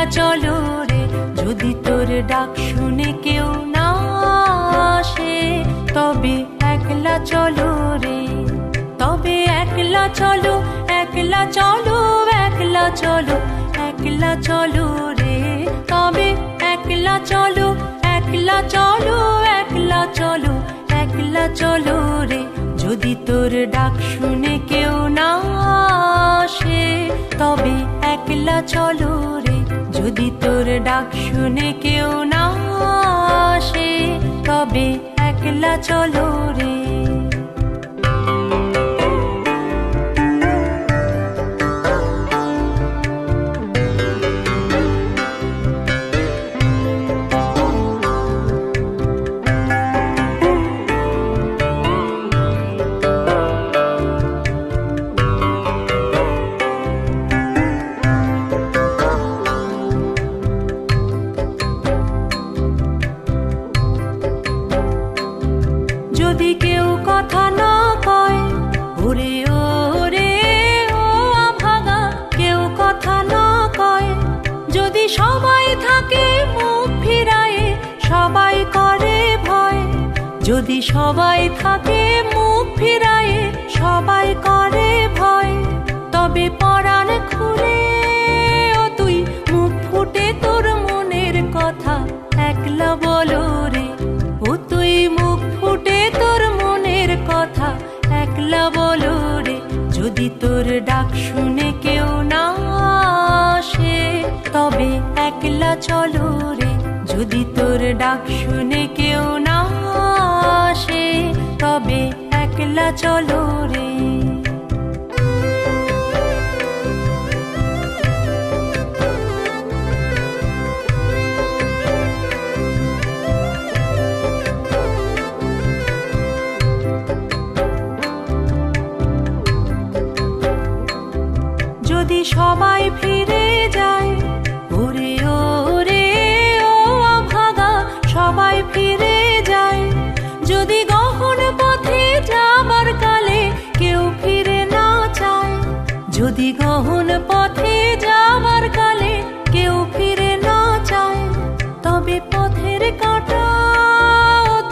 একলা চলো রে, যদি তোর ডাক শুনে কেউ না আসে, তবে একলা চলো রে, তবে একলা চলো, একলা চলো, একলা চলো, একলা চলো রে, তবে একলা চলো, একলা চলো, একলা চলো, একলা চলো রে, যদি তোর ডাক শুনে কেউ না আসে, তবে একলা চলো রে, যদি তোর ডাক শুনে কেউ না আসে, তবে একলা চলো রে। যদি কেউ কথা না কয়, ওরে ওরে ও আভাগা, কেউ কথা না কয়, যদি সবাই থাকে মুখ ফিরায়ে, সবাই করে ভয়, যদি সবাই থাকে মুখ ফিরায়ে, সবাই করে ভয়, তবে পরাণ খুলে ও তুই মুখ ফুটে তোর মনের কথা একলা বলো রে, ও তুই মুখ ফুটে তোর মনের কথা একলা বলো রে, যদি তোর ডাক শুনে কেউ না আসে, তবে একলা চলো রে, যদি তোর ডাক শুনে কেউ না আসে, তবে একলা চলো রে। যদি সবাই ফিরে যায়, ওরে ওরে ও আভাগা, সবাই ফিরে যায়, যদি গহন পথে যাবার কালে কেউ ফিরে না চায়, যদি গহন পথে যাবার কালে কেউ ফিরে না চায়, তবে পথের কাঁটা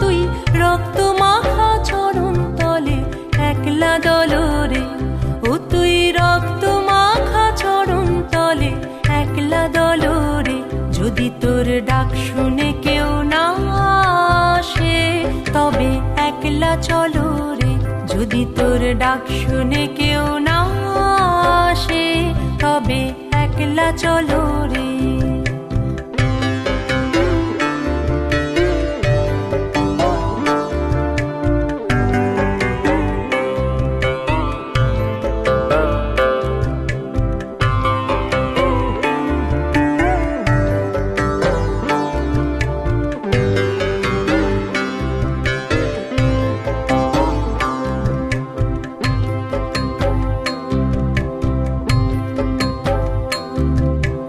তুই রক্ত মাখা চরণ তলে একলা দলো রে, ও তুই রক্ত মাখা চরণ তলে একলা দলো রে, যদি তোর ডাক শুনে কেউ না আসে, তবে একলা চলো রে, যদি তোর ডাক শুনে কেউ না আসে, তবে একলা চলো রে।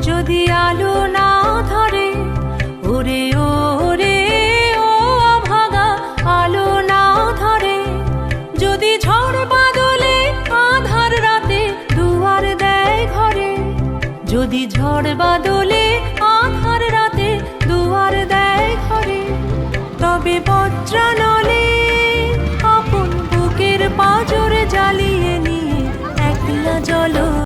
যদি আলো না ধরে, ওরে ওরে ও আভাগা, আলো না ধরে, যদি ঝড় বাদলে আধার রাতে দুয়ার দেয় ঘরে, যদি ঝড় বাদলে আধার রাতে দুয়ার দেয় ঘরে, তবে বজ্রান